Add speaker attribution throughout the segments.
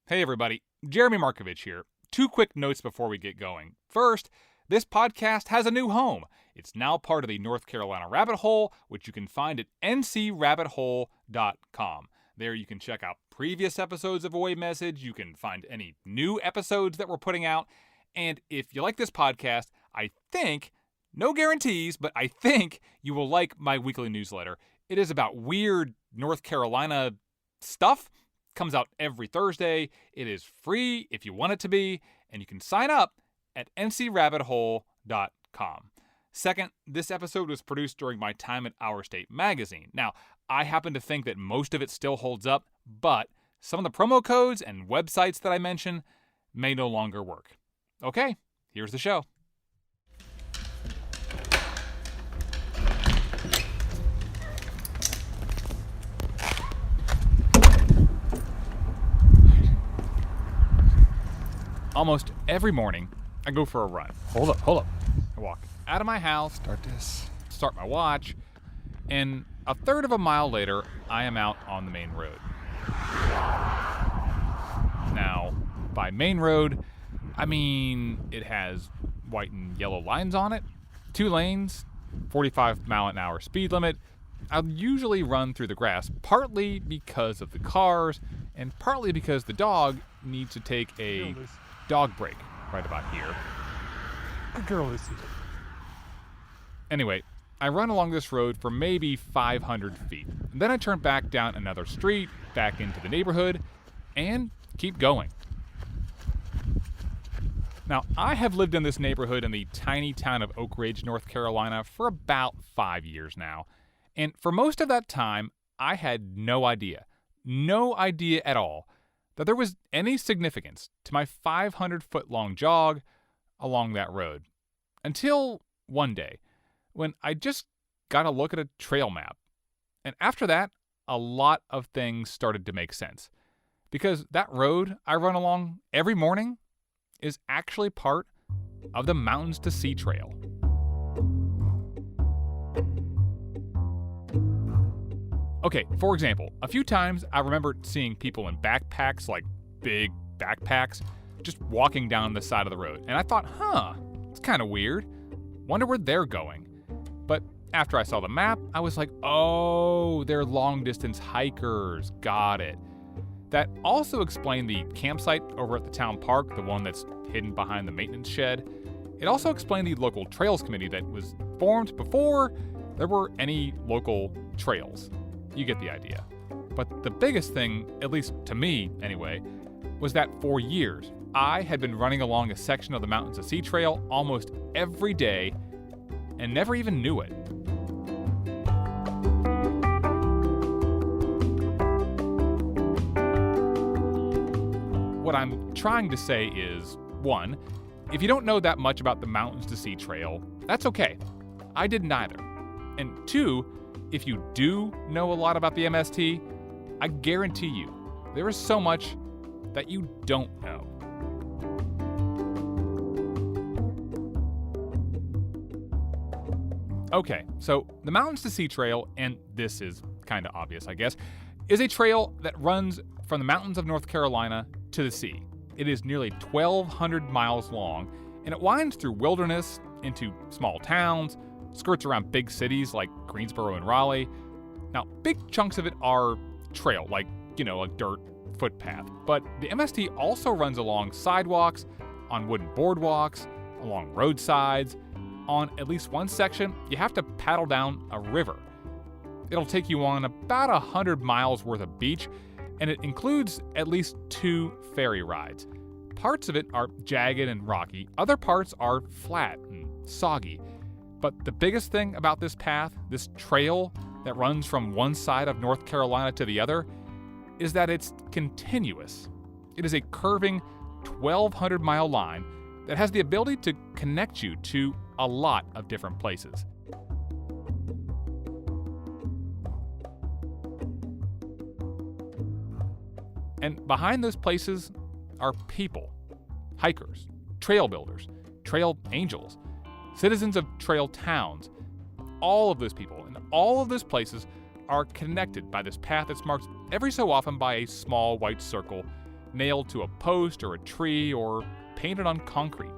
Speaker 1: Hey everybody, Jeremy Markovich here. Two quick notes before we get going. First, this podcast has a new home. It's now part of the North Carolina Rabbit Hole, which you can find at ncrabbithole.com. There you can check out previous episodes of Away Message, you can find any new episodes that we're putting out, and if you like this podcast, I think, no guarantees, but I think you will like my weekly newsletter. It is about weird North Carolina stuff. Comes out every Thursday. It is free if you want it to be, and you can sign up at ncrabbithole.com. Second, this episode was produced during my time at Our State Magazine. Now, I happen to think that most of it still holds up, but some of the promo codes and websites that I mention may no longer work. Okay, here's the show. Almost every morning, I go for a run. Hold up. I walk out of my house, start my watch, and a third of a mile later, I am out on the main road. Now, by main road, I mean it has white and yellow lines on it, 2 lanes, 45-mile-an-hour speed limit. I'll usually run through the grass, partly because of the cars, and partly because the dog needs to take a dog break right about here.
Speaker 2: Good girl, Lucy.
Speaker 1: Anyway, I run along this road for maybe 500 feet. And then I turn back down another street, back into the neighborhood, and keep going. Now, I have lived in this neighborhood in the tiny town of Oak Ridge, North Carolina for about 5 years now. And for most of that time, I had no idea at all, that there was any significance to my 500-foot-long jog along that road. Until one day, when I just got a look at a trail map. And after that, a lot of things started to make sense. Because that road I run along every morning is actually part of the Mountains to Sea Trail. Okay, for example, a few times I remember seeing people in backpacks, like big backpacks, just walking down the side of the road. And I thought, it's kind of weird. Wonder where they're going. But after I saw the map, I was like, oh, they're long-distance hikers. Got it. That also explained the campsite over at the town park, the one that's hidden behind the maintenance shed. It also explained the local trails committee that was formed before there were any local trails. You get the idea. But the biggest thing, at least to me anyway, was that for years, I had been running along a section of the Mountains to Sea Trail almost every day and never even knew it. What I'm trying to say is, 1, if you don't know that much about the Mountains to Sea Trail, that's okay. I didn't either. And 2, if you do know a lot about the MST, I guarantee you, there is so much that you don't know. Okay, so the Mountains to Sea Trail, and this is kind of obvious, I guess, is a trail that runs from the mountains of North Carolina to the sea. It is nearly 1,200 miles long, and it winds through wilderness into small towns, skirts around big cities like Greensboro and Raleigh. Now, big chunks of it are trail, like, a dirt footpath. But the MST also runs along sidewalks, on wooden boardwalks, along roadsides. On at least one section, you have to paddle down a river. It'll take you on about 100 miles worth of beach, and it includes at least 2 ferry rides. Parts of it are jagged and rocky, other parts are flat and soggy. But the biggest thing about this path, this trail that runs from one side of North Carolina to the other, is that it's continuous. It is a curving 1,200-mile line that has the ability to connect you to a lot of different places. And behind those places are people, hikers, trail builders, trail angels, citizens of trail towns. All of those people and all of those places are connected by this path that's marked every so often by a small white circle nailed to a post or a tree or painted on concrete.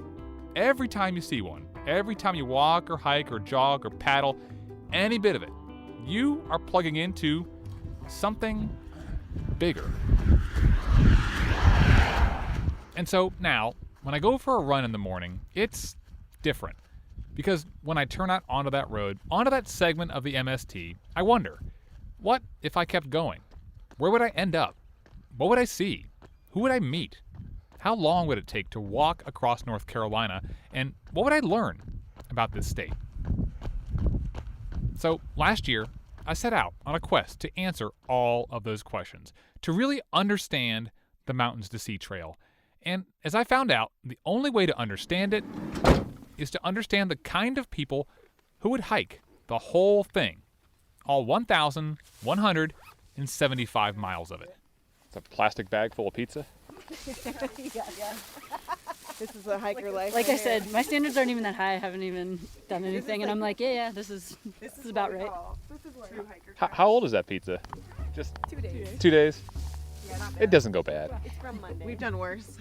Speaker 1: Every time you see one, every time you walk or hike or jog or paddle, any bit of it, you are plugging into something bigger. And so now, when I go for a run in the morning, it's different. Because when I turn out onto that road, onto that segment of the MST, I wonder, what if I kept going? Where would I end up? What would I see? Who would I meet? How long would it take to walk across North Carolina? And what would I learn about this state? So last year, I set out on a quest to answer all of those questions, to really understand the Mountains to Sea Trail. And as I found out, the only way to understand it is to understand the kind of people who would hike the whole thing, all 1,175 miles of it. It's a plastic bag full of pizza?
Speaker 3: Yeah. This is a hiker life.
Speaker 4: Like I said, my standards aren't even that high. I haven't even done anything, and I'm like, yeah, this is about right.
Speaker 3: This is what true hiker.
Speaker 1: How old is that pizza? Just
Speaker 3: 2 days.
Speaker 1: 2 days?
Speaker 3: Yeah, not bad.
Speaker 1: It doesn't go bad.
Speaker 3: It's from Monday. We've done worse.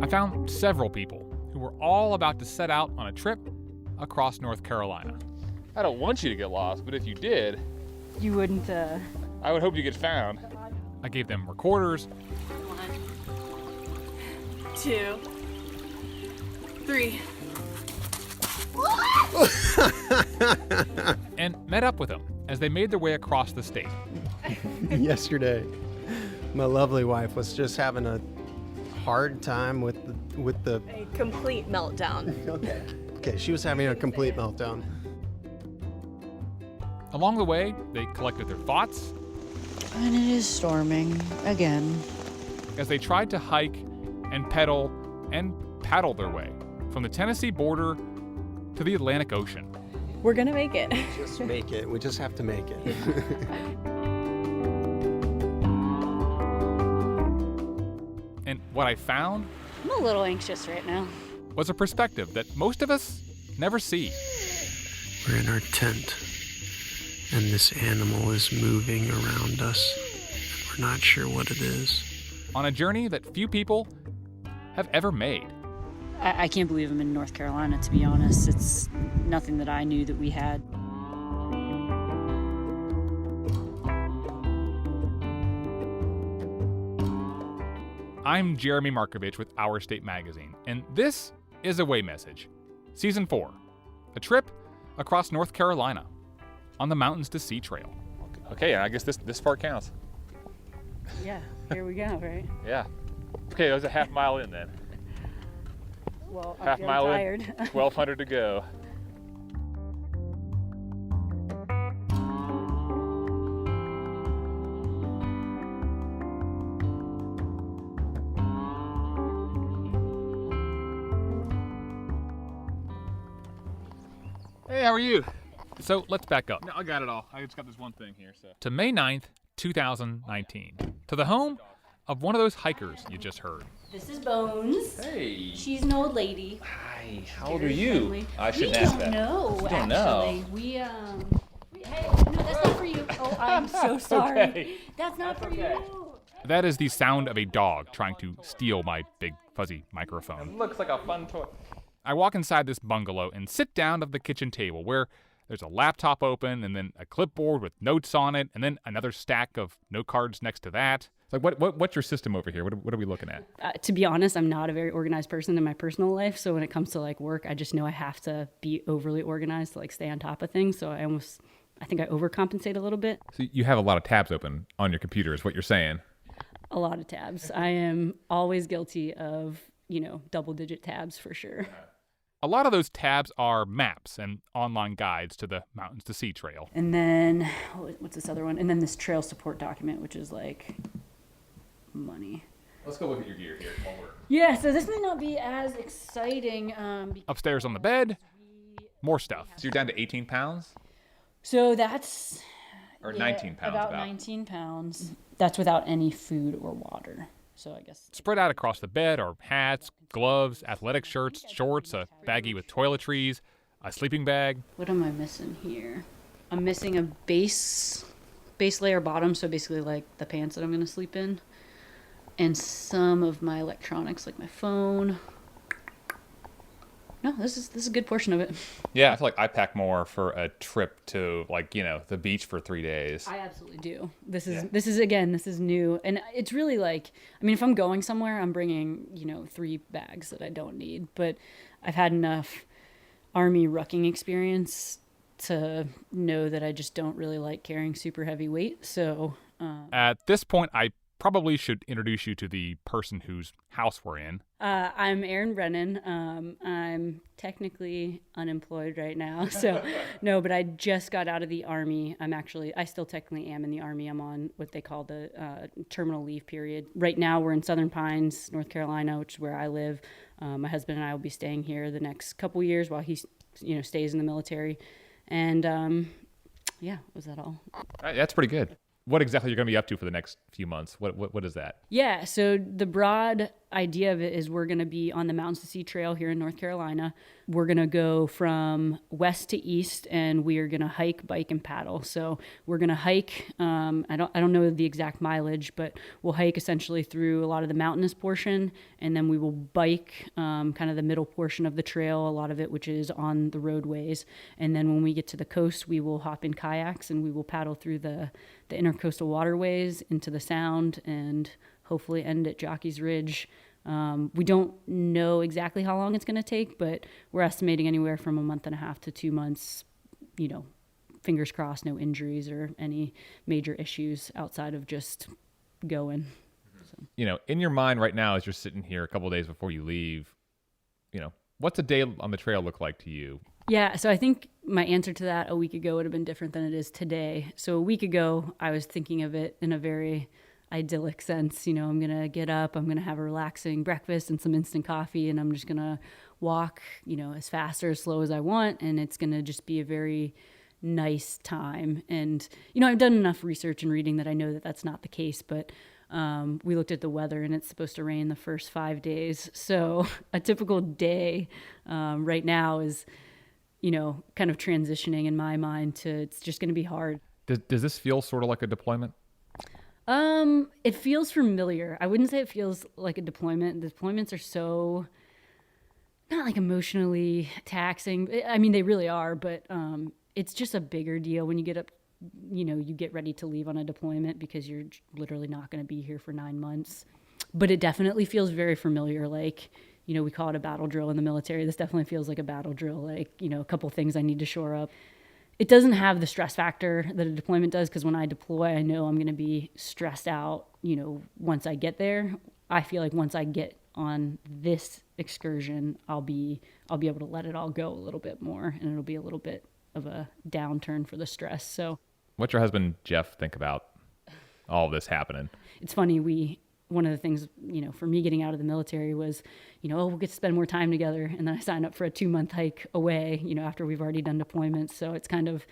Speaker 1: I found several people who were all about to set out on a trip across North Carolina. I don't want you to get lost, but if you did,
Speaker 4: You wouldn't,
Speaker 1: I would hope you get found. I gave them recorders
Speaker 5: 1, 2, 3.
Speaker 1: and met up with them as they made their way across the state.
Speaker 6: Yesterday, my lovely wife was just having a hard time with the.
Speaker 5: A complete meltdown.
Speaker 6: Okay, she was having a complete meltdown.
Speaker 1: Along the way, they collected their thoughts
Speaker 7: And it is storming again.
Speaker 1: as they tried to hike and pedal and paddle their way from the Tennessee border to the Atlantic Ocean.
Speaker 5: We're gonna make it.
Speaker 6: Just make it. We just have to make it.
Speaker 1: And what I found
Speaker 4: I'm a little anxious right now.
Speaker 1: was a perspective that most of us never see.
Speaker 6: We're in our tent, and this animal is moving around us. We're not sure what it is.
Speaker 1: On a journey that few people have ever made.
Speaker 4: I can't believe I'm in North Carolina, to be honest. It's nothing that I knew that we had.
Speaker 1: I'm Jeremy Markovich with Our State Magazine, and this is Away Message, Season 4, a trip across North Carolina on the Mountains to Sea Trail. Okay, I guess this part counts.
Speaker 4: Yeah, here we go, right?
Speaker 1: Yeah. Okay, that was a half mile in then.
Speaker 4: Well, I'm
Speaker 1: Half
Speaker 4: feeling
Speaker 1: mile
Speaker 4: tired.
Speaker 1: in, 1,200 to go. Hey, how are you? So let's back up. No, I got it all. I just got this one thing here. To May 9th, 2019. To the home of one of those hikers you just heard.
Speaker 4: This is Bones.
Speaker 8: Hey.
Speaker 4: She's an old lady.
Speaker 8: Hi. How old are
Speaker 4: Very
Speaker 8: you?
Speaker 4: friendly.
Speaker 8: I shouldn't
Speaker 4: we
Speaker 8: ask
Speaker 4: don't
Speaker 8: that.
Speaker 4: know,
Speaker 8: You don't
Speaker 4: actually.
Speaker 8: know.
Speaker 4: Hey, no, that's not for you. Oh, I'm so sorry.
Speaker 1: Okay.
Speaker 4: That's not for you.
Speaker 1: That is the sound of a dog trying to steal my big fuzzy microphone.
Speaker 8: Looks like a fun toy.
Speaker 1: I walk inside this bungalow and sit down at the kitchen table where there's a laptop open and then a clipboard with notes on it and then another stack of note cards next to that. It's like, what's your system over here? What are we looking at?
Speaker 4: To be honest, I'm not a very organized person in my personal life. So when it comes to like work, I just know I have to be overly organized to like stay on top of things. So I think I overcompensate a little bit.
Speaker 1: So you have a lot of tabs open on your computer is what you're saying.
Speaker 4: A lot of tabs. I am always guilty of, double-digit tabs for sure.
Speaker 1: A lot of those tabs are maps and online guides to the Mountains to Sea Trail.
Speaker 4: And then, what's this other one? And then this trail support document, which is like money.
Speaker 1: Let's go look at your gear here while we're...
Speaker 4: Yeah, so this may not be as exciting.
Speaker 1: Upstairs on the bed, more stuff. So you're down to 18 pounds?
Speaker 4: So that's...
Speaker 1: Or 19 pounds
Speaker 4: about 19 pounds. That's without any food or water. So I guess...
Speaker 1: Spread out across the bed are hats, gloves, athletic shirts, shorts, a baggie with toiletries, a sleeping bag.
Speaker 4: What am I missing here? I'm missing a base layer bottom, so basically like the pants that I'm going to sleep in, and some of my electronics like my phone. No, this is a good portion of it.
Speaker 1: Yeah, I feel like I pack more for a trip to the beach for 3 days.
Speaker 4: I absolutely do. This is new, and it's really like, I mean, if I'm going somewhere, I'm bringing 3 bags that I don't need, but I've had enough Army rucking experience to know that I just don't really like carrying super heavy weight. So
Speaker 1: at this point, I probably should introduce you to the person whose house we're in.
Speaker 4: I'm Erin Brennan. I'm technically unemployed right now. So no, but I just got out of the Army. I still technically am in the Army. I'm on what they call the terminal leave period. Right now we're in Southern Pines, North Carolina, which is where I live. My husband and I will be staying here the next couple years while he stays in the military. And was that all?
Speaker 1: That's pretty good. What exactly you're going to be up to for the next few months? What is that?
Speaker 4: Yeah, so the broad idea of it is we're going to be on the Mountains to Sea Trail here in North Carolina. We're going to go from west to east, and we are going to hike, bike, and paddle. So we're going to hike. I don't know the exact mileage, but we'll hike essentially through a lot of the mountainous portion, and then we will bike kind of the middle portion of the trail, a lot of it which is on the roadways. And then when we get to the coast, we will hop in kayaks and we will paddle through the intercoastal waterways into the Sound and hopefully end at Jockey's Ridge. We don't know exactly how long it's going to take, but we're estimating anywhere from a month and a half to 2 months, fingers crossed, no injuries or any major issues outside of just going. So.
Speaker 1: In your mind right now, as you're sitting here a couple of days before you leave, what's a day on the trail look like to you?
Speaker 4: Yeah, so I think my answer to that a week ago would have been different than it is today. So a week ago, I was thinking of it in a very idyllic sense. I'm going to get up, I'm going to have a relaxing breakfast and some instant coffee, and I'm just going to walk, as fast or as slow as I want, and it's going to just be a very nice time. And, I've done enough research and reading that I know that that's not the case, but we looked at the weather and it's supposed to rain the first 5 days. So a typical day right now is, kind of transitioning in my mind to it's just going to be hard.
Speaker 1: Does this feel sort of like a deployment?
Speaker 4: It feels familiar. I wouldn't say it feels like a deployment. The deployments are so not like emotionally taxing. I mean, they really are, but it's just a bigger deal when you get up, you get ready to leave on a deployment because you're literally not going to be here for 9 months. But it definitely feels very familiar. Like, we call it a battle drill in the military. This definitely feels like a battle drill. Like, a couple things I need to shore up. It doesn't have the stress factor that a deployment does, because when I deploy, I know I'm going to be stressed out, once I get there. I feel like once I get on this excursion, I'll be able to let it all go a little bit more, and it'll be a little bit of a downturn for the stress. So
Speaker 1: what's your husband, Jeff, think about all this happening?
Speaker 4: It's funny, one of the things, for me getting out of the military was, we'll get to spend more time together. And then I signed up for a 2-month hike away, after we've already done deployments. So it's kind of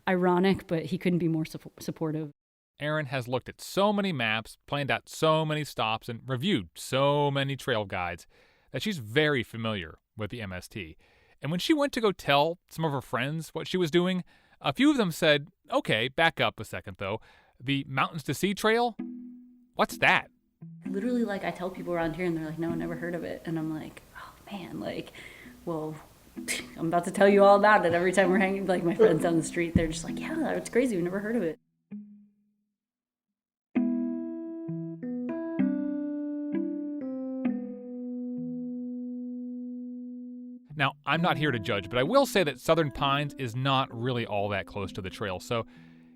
Speaker 4: ironic, but he couldn't be more supportive.
Speaker 1: Erin has looked at so many maps, planned out so many stops, and reviewed so many trail guides that she's very familiar with the MST. And when she went to go tell some of her friends what she was doing, a few of them said, okay, back up a second though. The Mountains to Sea Trail? What's that?
Speaker 4: Literally, I tell people around here and they're like, no, I never heard of it. And I'm like, oh man, well, I'm about to tell you all about it. Every time we're hanging, my friends down the street, they're just like, yeah, it's crazy. We've never heard of it.
Speaker 1: Now, I'm not here to judge, but I will say that Southern Pines is not really all that close to the trail. So,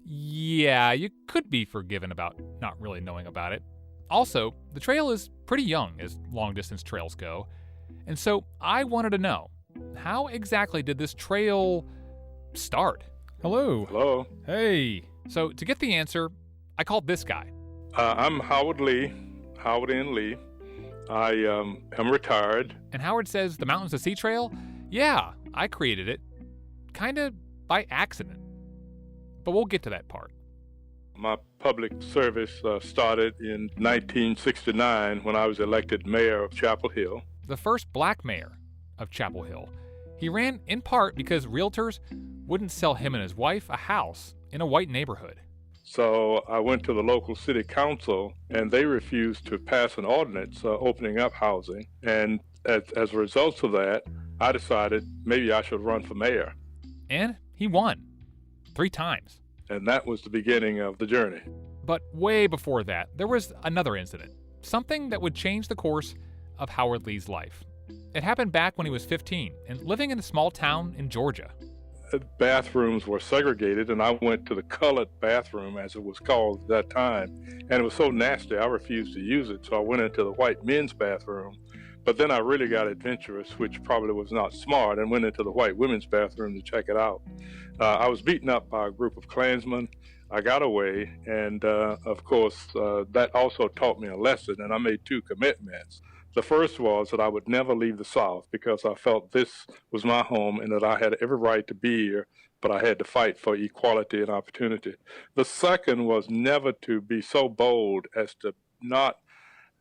Speaker 1: yeah, you could be forgiven about not really knowing about it. Also, the trail is pretty young as long-distance trails go. And so I wanted to know, how exactly did this trail start? Hello.
Speaker 2: Hello.
Speaker 1: Hey. So to get the answer, I called this guy.
Speaker 2: I'm Howard N. Lee. I am retired.
Speaker 1: And Howard says the Mountains to Sea Trail? Yeah, I created it. Kind of by accident. But we'll get to that part.
Speaker 2: My public service started in 1969 when I was elected mayor of Chapel Hill.
Speaker 1: The first black mayor of Chapel Hill. He ran in part because realtors wouldn't sell him and his wife a house in a white neighborhood.
Speaker 2: So I went to the local city council, and they refused to pass an ordinance opening up housing. And as a result of that, I decided maybe I should run for mayor.
Speaker 1: And he won 3 times.
Speaker 2: And that was the beginning of the journey.
Speaker 1: But way before that, there was another incident, something that would change the course of Howard Lee's life. It happened back when he was 15 and living in a small town in Georgia.
Speaker 2: Bathrooms were segregated, and I went to the colored bathroom, as it was called at that time, and it was so nasty I refused to use it, so I went into the white men's bathroom. But then I really got adventurous, which probably was not smart, and went into the white women's bathroom to check it out. I was beaten up by a group of Klansmen. I got away, and of course, that also taught me a lesson, and I made 2 commitments. The first was that I would never leave the South because I felt this was my home and that I had every right to be here, but I had to fight for equality and opportunity. The second was never to be so bold as to not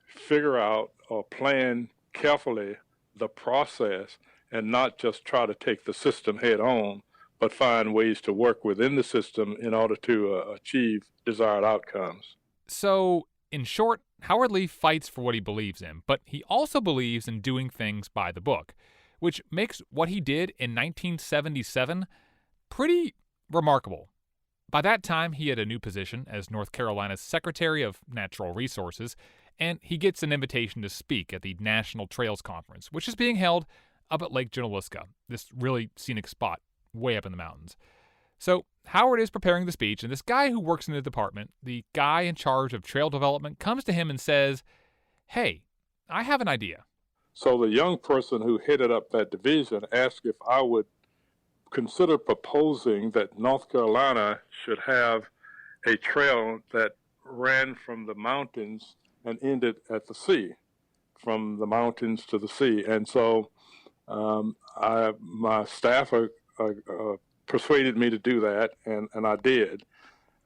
Speaker 2: figure out or plan carefully the process and not just try to take the system head on, but find ways to work within the system in order to achieve desired outcomes.
Speaker 1: So, in short, Howard Lee fights for what he believes in, but he also believes in doing things by the book, which makes what he did in 1977 pretty remarkable. By that time, he had a new position as North Carolina's Secretary of Natural Resources, and he gets an invitation to speak at the National Trails Conference, which is being held up at Lake Junaluska, this really scenic spot way up in the mountains. So Howard is preparing the speech, and this guy who works in the department, the guy in charge of trail development, comes to him and says, "Hey, I have an idea."
Speaker 2: So the young person who headed up that division asked if I would consider proposing that North Carolina should have a trail that ran from the mountains and ended at the sea, from the mountains to the sea. And so my staff persuaded me to do that, and I did.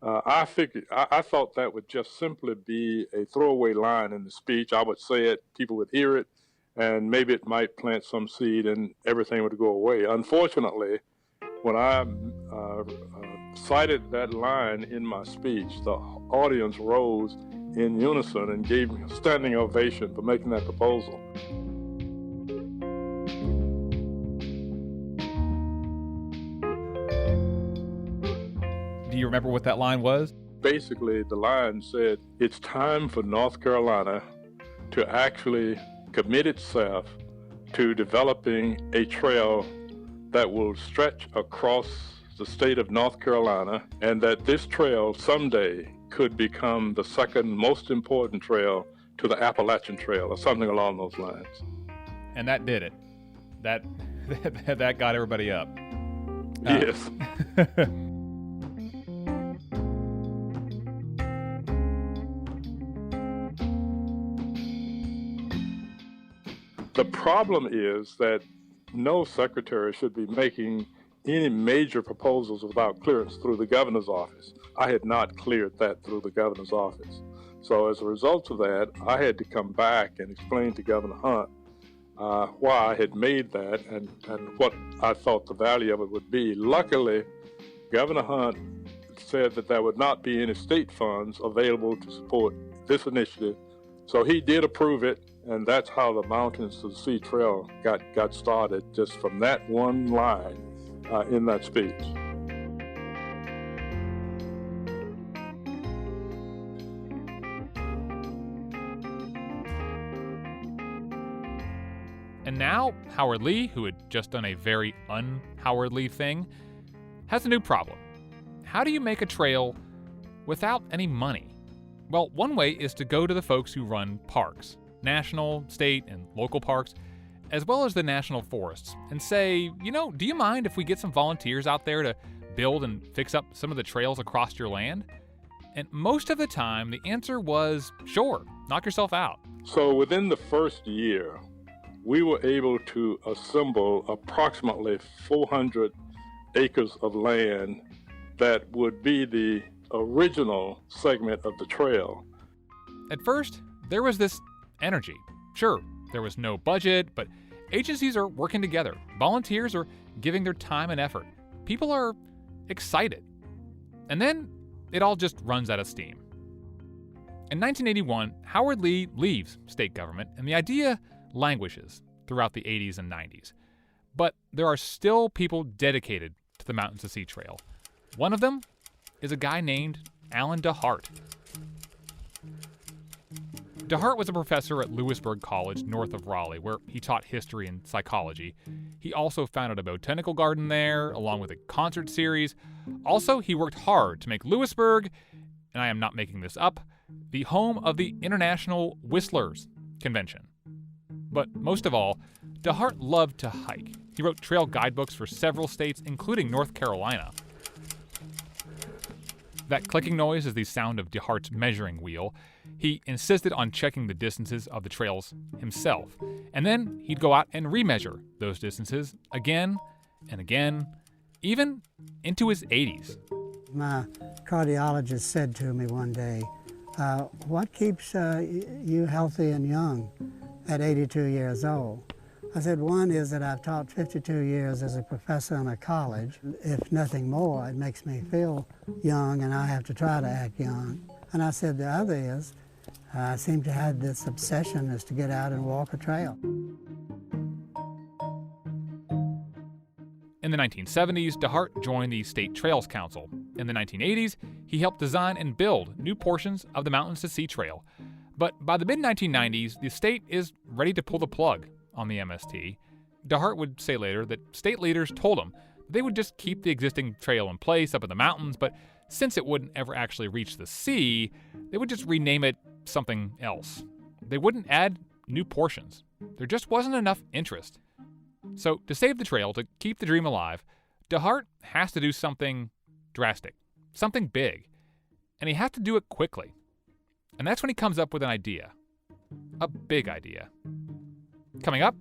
Speaker 2: I thought that would just simply be a throwaway line in the speech. I would say it, people would hear it, and maybe it might plant some seed and everything would go away. Unfortunately, when I cited that line in my speech, the audience rose in unison and gave me a standing ovation for making that proposal.
Speaker 1: Do you remember what that line was?
Speaker 2: Basically, the line said, it's time for North Carolina to actually commit itself to developing a trail that will stretch across the state of North Carolina, and that this trail someday could become the second most important trail to the Appalachian Trail, or something along those lines.
Speaker 1: And that did it. That got everybody up.
Speaker 2: Yes. The problem is that no secretary should be making any major proposals without clearance through the governor's office. I had not cleared that through the governor's office. So as a result of that, I had to come back and explain to Governor Hunt why I had made that and what I thought the value of it would be. Luckily, Governor Hunt said that there would not be any state funds available to support this initiative. So he did approve it, and that's how the Mountains to the Sea Trail got started, just from that one line in that speech.
Speaker 1: And now, Howard Lee, who had just done a very un-Howard Lee thing, has a new problem. How do you make a trail without any money? Well, one way is to go to the folks who run parks, national, state, and local parks, as well as the national forests, and say, do you mind if we get some volunteers out there to build and fix up some of the trails across your land? And most of the time, the answer was, sure, knock yourself out.
Speaker 2: So within the first year, we were able to assemble approximately 400 acres of land that would be the original segment of the trail.
Speaker 1: At first, there was this energy. Sure, there was no budget, but Agencies are working together. Volunteers are giving their time and effort. People are excited. And then it all just runs out of steam. In 1981, Howard Lee leaves state government, and the idea languishes throughout the 80s and 90s. But there are still people dedicated to the Mountains to Sea Trail. One of them is a guy named Alan DeHart. DeHart was a professor at Lewisburg College north of Raleigh, where he taught history and psychology. He also founded a botanical garden there, along with a concert series. Also, he worked hard to make Lewisburg, and I am not making this up, the home of the International Whistlers Convention. But most of all, DeHart loved to hike. He wrote trail guidebooks for several states, including North Carolina. That clicking noise is the sound of DeHart's measuring wheel. He insisted on checking the distances of the trails himself, and then he'd go out and remeasure those distances again and again, even into his 80s.
Speaker 8: My cardiologist said to me one day, what keeps you healthy and young at 82 years old? I said, one is that I've taught 52 years as a professor in a college. If nothing more, it makes me feel young, and I have to try to act young. And I said, the other is, I seem to have this obsession is to get out and walk a trail.
Speaker 1: In the 1970s, DeHart joined the State Trails Council. In the 1980s, he helped design and build new portions of the Mountains to Sea Trail. But by the mid-1990s, the state is ready to pull the plug on the MST. DeHart would say later that state leaders told him that they would just keep the existing trail in place up in the mountains, but since it wouldn't ever actually reach the sea, they would just rename it something else. They wouldn't add new portions. There just wasn't enough interest. So to save the trail, to keep the dream alive, DeHart has to do something drastic, something big, and he has to do it quickly. And that's when he comes up with an idea, a big idea. Coming up,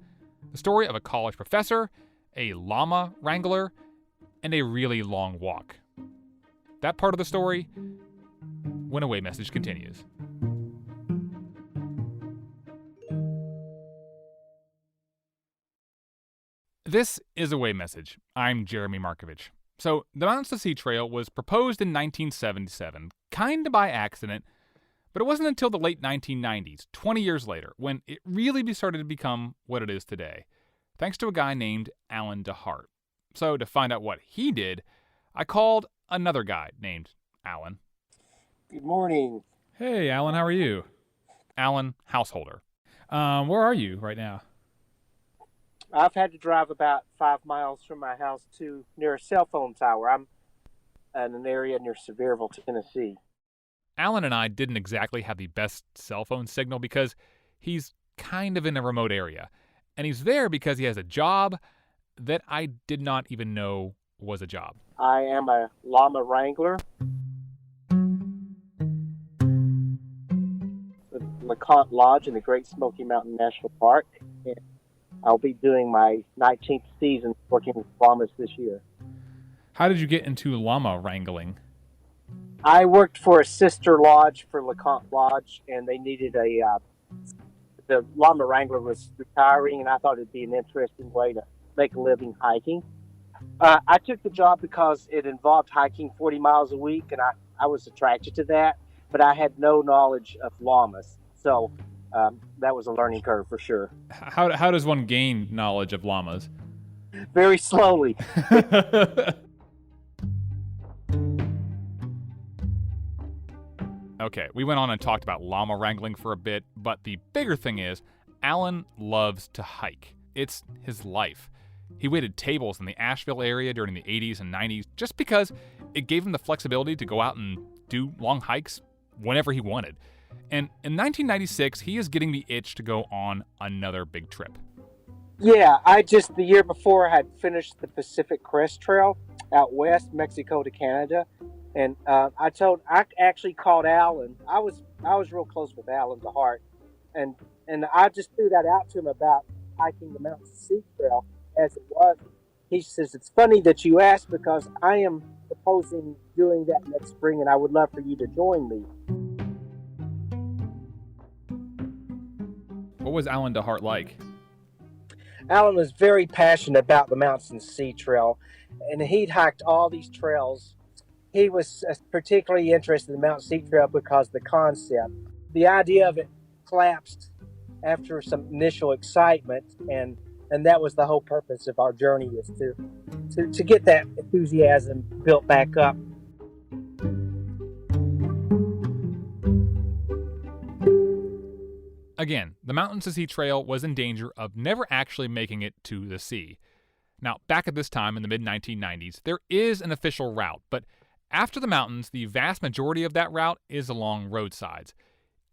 Speaker 1: the story of a college professor, a llama wrangler, and a really long walk. That part of the story, when Away Message continues. This is Away Message. I'm Jeremy Markovich. So, the Mountains to Sea Trail was proposed in 1977, kind of by accident, but it wasn't until the late 1990s, 20 years later, when it really started to become what it is today, thanks to a guy named Alan DeHart. So, to find out what he did, I called another guy named Alan.
Speaker 9: Good morning.
Speaker 1: Hey, Alan, how are you? Alan Householder. Where are you right now?
Speaker 9: I've had to drive about 5 miles from my house to near a cell phone tower. I'm in an area near Sevierville, Tennessee.
Speaker 1: Alan and I didn't exactly have the best cell phone signal because he's kind of in a remote area. And he's there because he has a job that I did not even know was a job.
Speaker 9: I am a llama wrangler with LeConte Lodge in the Great Smoky Mountain National Park. And I'll be doing my 19th season working with llamas this year.
Speaker 1: How did you get into llama wrangling?
Speaker 9: I worked for a sister lodge for LeConte Lodge, and they needed the llama wrangler was retiring, and I thought it'd be an interesting way to make a living hiking. I took the job because it involved hiking 40 miles a week, and I was attracted to that, but I had no knowledge of llamas. So that was a learning curve for sure.
Speaker 1: How does one gain knowledge of llamas?
Speaker 9: Very slowly.
Speaker 1: Okay, we went on and talked about llama wrangling for a bit, but the bigger thing is, Alan loves to hike. It's his life. He waited tables in the Asheville area during the 80s and 90s just because it gave him the flexibility to go out and do long hikes whenever he wanted. And in 1996, he is getting the itch to go on another big trip.
Speaker 9: Yeah, the year before, I had finished the Pacific Crest Trail out west, Mexico to Canada. And I actually called Alan. I was real close with Alan DeHart. And I just threw that out to him about hiking the Mountains to Sea Trail as it was. He says, it's funny that you asked because I am proposing doing that next spring and I would love for you to join me.
Speaker 1: What was Alan DeHart like?
Speaker 9: Alan was very passionate about the Mountains to Sea Trail, and he'd hiked all these trails. He was particularly interested in the Mountain Sea Trail because the concept, the idea of it collapsed after some initial excitement, and that was the whole purpose of our journey, is to get that enthusiasm built back up.
Speaker 1: Again, the Mountains to Sea Trail was in danger of never actually making it to the sea. Now, back at this time in the mid-1990s, there is an official route, but after the mountains, the vast majority of that route is along roadsides.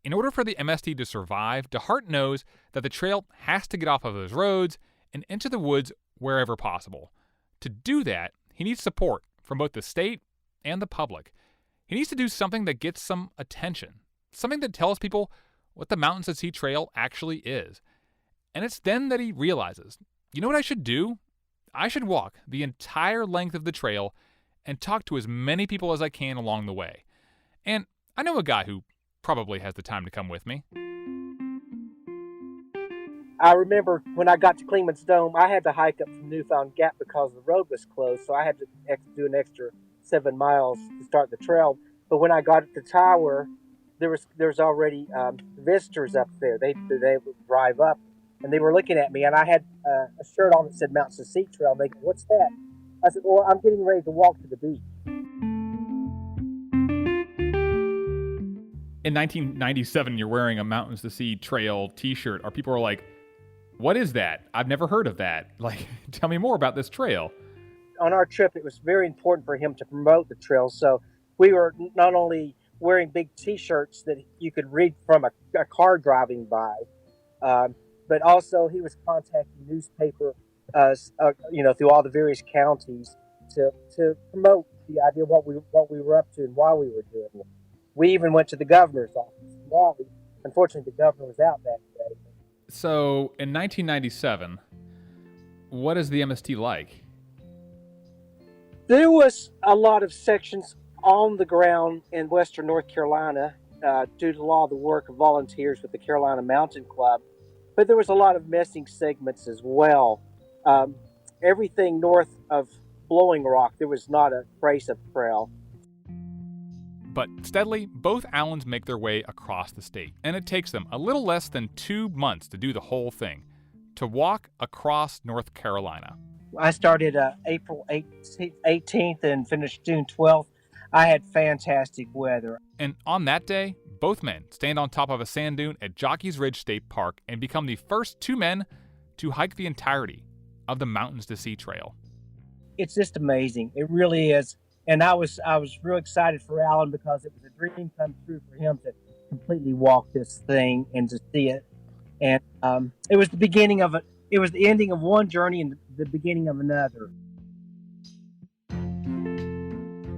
Speaker 1: In order for the MST to survive, DeHart knows that the trail has to get off of those roads and into the woods wherever possible. To do that, he needs support from both the state and the public. He needs to do something that gets some attention, something that tells people what the Mountains to Sea Trail actually is. And it's then that he realizes, you know what I should do? I should walk the entire length of the trail and talk to as many people as I can along the way. And I know a guy who probably has the time to come with me.
Speaker 9: I remember when I got to Kleeman's Dome, I had to hike up from Newfound Gap because the road was closed, so I had to do an extra 7 miles to start the trail. But when I got at the tower, there was already visitors up there. They would drive up, and they were looking at me, and I had a shirt on that said Mountains to Sea Trail. And they go, "What's that?" I said, "Well, I'm getting ready to walk to the beach."
Speaker 1: In 1997, you're wearing a Mountains to Sea Trail t-shirt. Or people are like, what is that? I've never heard of that. Like, tell me more about this trail.
Speaker 9: On our trip, it was very important for him to promote the trail. So we were not only wearing big t-shirts that you could read from a car driving by, but also he was contacting newspaper, through all the various counties to promote the idea of what we were up to and why we were doing it. We even went to the governor's office in Raleigh. Unfortunately, the governor was out that day.
Speaker 1: So, in 1997, what is the MST like?
Speaker 9: There was a lot of sections on the ground in western North Carolina due to a lot of the work of volunteers with the Carolina Mountain Club, but there was a lot of missing segments as well. Everything north of Blowing Rock, there was not a trace of trail.
Speaker 1: But steadily, both Allens make their way across the state, and it takes them a little less than 2 months to do the whole thing, to walk across North Carolina.
Speaker 9: I started April 18th and finished June 12th. I had fantastic weather.
Speaker 1: And on that day, both men stand on top of a sand dune at Jockey's Ridge State Park and become the first 2 men to hike the entirety of the Mountains to Sea Trail.
Speaker 9: It's just amazing. It really is. And I was real excited for Alan because it was a dream come true for him to completely walk this thing and to see it. And it was the beginning of it. It was the ending of one journey and the beginning of another.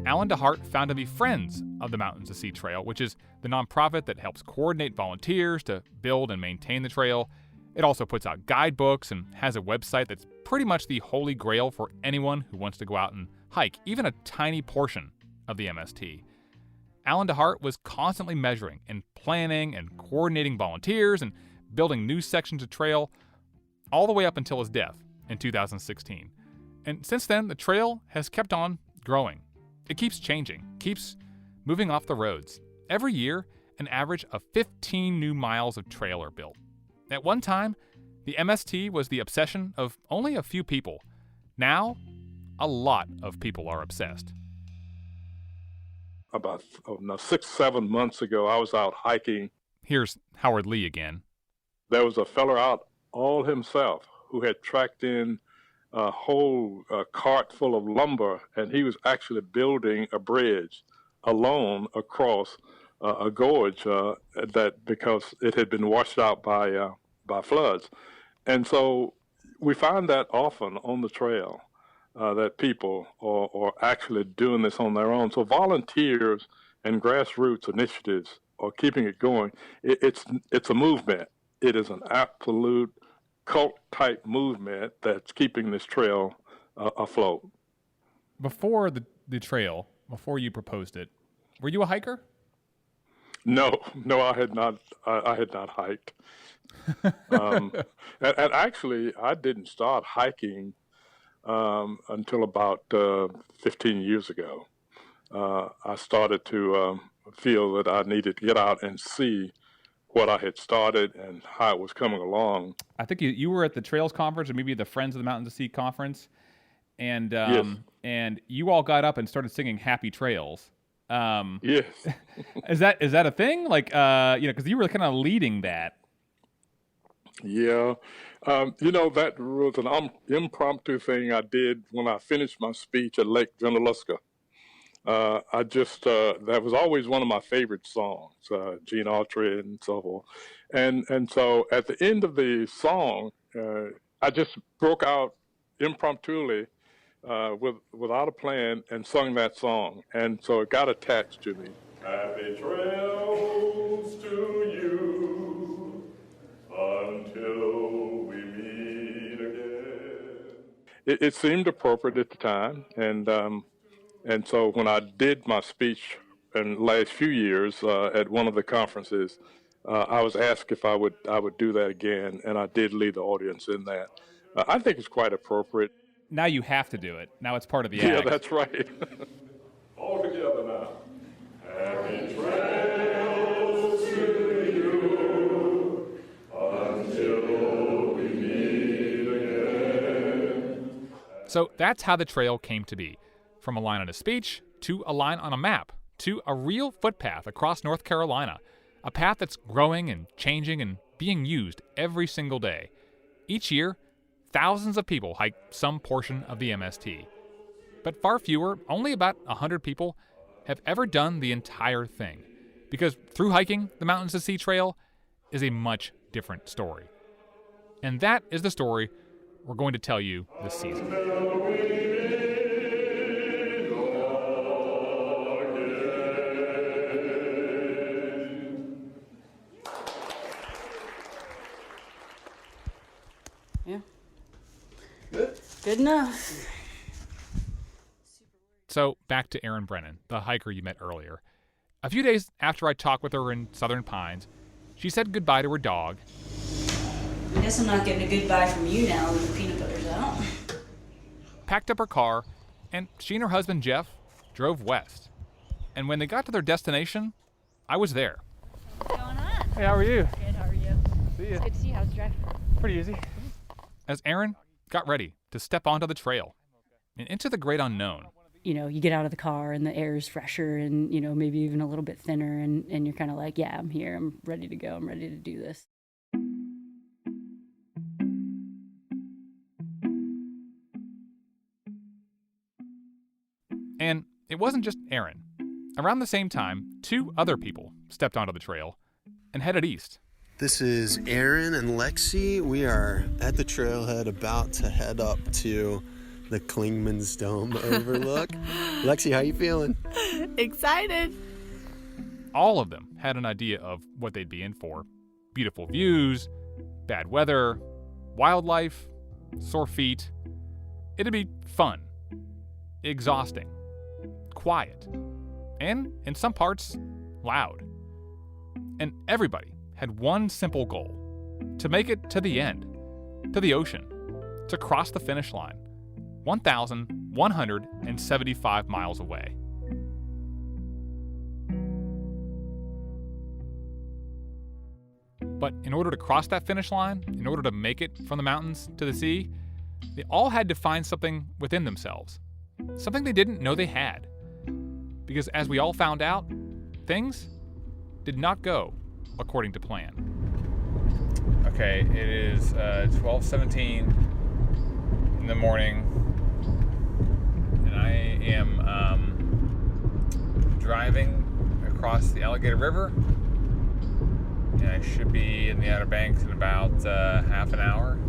Speaker 1: Alan DeHart founded the Friends of the Mountains to Sea Trail, which is the nonprofit that helps coordinate volunteers to build and maintain the trail. It also puts out guidebooks and has a website that's pretty much the holy grail for anyone who wants to go out and hike even a tiny portion of the MST. Alan DeHart was constantly measuring and planning and coordinating volunteers and building new sections of trail all the way up until his death in 2016. And since then, the trail has kept on growing. It keeps changing, keeps moving off the roads. Every year, an average of 15 new miles of trail are built. At one time, the MST was the obsession of only a few people. Now, a lot of people are obsessed.
Speaker 2: About 6-7 months ago, I was out hiking.
Speaker 1: Here's Howard Lee again.
Speaker 2: There was a fella out all himself who had tracked in a whole cart full of lumber, and he was actually building a bridge alone across a gorge that because it had been washed out by floods. And so we find that often on the trail. That people are actually doing this on their own. So volunteers and grassroots initiatives are keeping it going. It's a movement. It is an absolute cult-type movement that's keeping this trail afloat.
Speaker 1: Before the trail, before you proposed it, were you a hiker?
Speaker 2: No, I had not. I had not hiked. And actually, I didn't start hiking until about 15 years ago. I started to feel that I needed to get out and see what I had started and how it was coming along.
Speaker 1: I think you were at the Trails Conference or maybe the Friends of the Mountains to Sea Conference, and
Speaker 2: Yes.
Speaker 1: and you all got up and started singing Happy Trails.
Speaker 2: Yes.
Speaker 1: Is that a thing? Like, because you were kind of leading that.
Speaker 2: Yeah. That was an impromptu thing I did when I finished my speech at Lake Junaluska. That was always one of my favorite songs, Gene Autry and so forth. And so at the end of the song, I just broke out impromptu without a plan and sung that song. And so it got attached to me. Happy trails to you until we meet again. It seemed appropriate at the time. And so when I did my speech in the last few years at one of the conferences, I was asked if I would do that again, and I did lead the audience in that. I think it's quite appropriate.
Speaker 1: Now you have to do it. Now it's part of the
Speaker 2: Yeah,
Speaker 1: act.
Speaker 2: that's right. All together now. Happy trails to you until we meet again.
Speaker 1: So that's how the trail came to be. From a line on a speech, to a line on a map, to a real footpath across North Carolina. A path that's growing and changing and being used every single day. Each year, thousands of people hike some portion of the MST. But far fewer, only about 100 people, have ever done the entire thing. Because through hiking the Mountains to Sea Trail is a much different story. And that is the story we're going to tell you this season.
Speaker 4: Yeah. Good enough.
Speaker 1: So back to Erin Brennan, the hiker you met earlier. A few days after I talked with her in Southern Pines, she said goodbye to her dog.
Speaker 4: I guess I'm not getting a goodbye from you now that the peanut butter's out.
Speaker 1: Packed up her car, and she and her husband Jeff drove west. And when they got to their destination, I was there.
Speaker 5: What's going on?
Speaker 1: Hey, how are you?
Speaker 5: Good, how are you?
Speaker 1: See ya.
Speaker 5: Good to see you. How's the drive?
Speaker 1: Pretty easy. As Erin got ready to step onto the trail and into the great unknown.
Speaker 4: You get out of the car and the air is fresher and, maybe even a little bit thinner and you're kind of like, yeah, I'm here. I'm ready to go. I'm ready to do this.
Speaker 1: And it wasn't just Erin. Around the same time, 2 other people stepped onto the trail and headed east.
Speaker 6: This is Aaron and Lexi. We are at the trailhead about to head up to the Klingman's Dome overlook. Lexi, how you feeling?
Speaker 5: Excited.
Speaker 1: All of them had an idea of what they'd be in for. Beautiful views, bad weather, wildlife, sore feet. It'd be fun, exhausting, quiet, and in some parts, loud. And everybody had one simple goal: to make it to the end, to the ocean, to cross the finish line, 1,175 miles away. But in order to cross that finish line, in order to make it from the mountains to the sea, they all had to find something within themselves, something they didn't know they had. Because as we all found out, things did not go according to plan. Okay, it is 12:17 in the morning, and I am driving across the Alligator River, and I should be in the Outer Banks in about half an hour.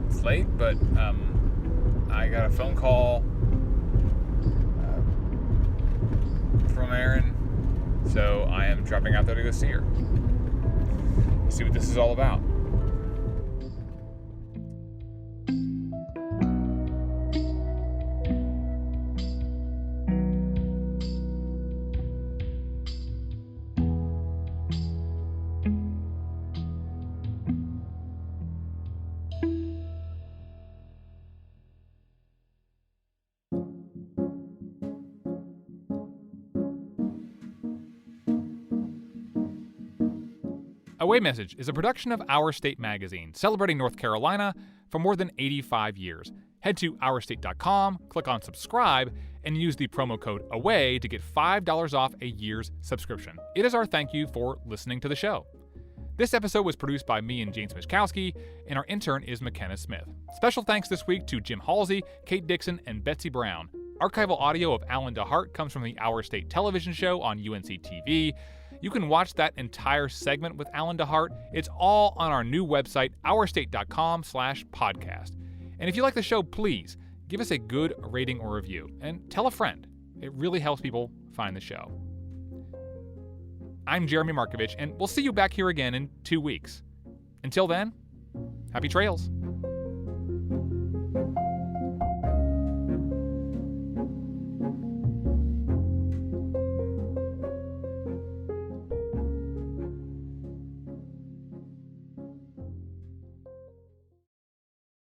Speaker 1: It's late, but I got a phone call from Erin, so I am dropping out there to go see her. See what this is all about. Away Message is a production of Our State Magazine, celebrating North Carolina for more than 85 years. Head to ourstate.com, click on subscribe, and use the promo code AWAY to get $5 off a year's subscription. It is our thank you for listening to the show. This episode was produced by me and James Mischkowski, and our intern is McKenna Smith. Special thanks this week to Jim Halsey, Kate Dixon, and Betsy Brown. Archival audio of Alan DeHart comes from the Our State television show on UNC TV. You can watch that entire segment with Alan DeHart. It's all on our new website, ourstate.com/podcast. And if you like the show, please give us a good rating or review and tell a friend. It really helps people find the show. I'm Jeremy Markovich, and we'll see you back here again in 2 weeks. Until then, happy trails.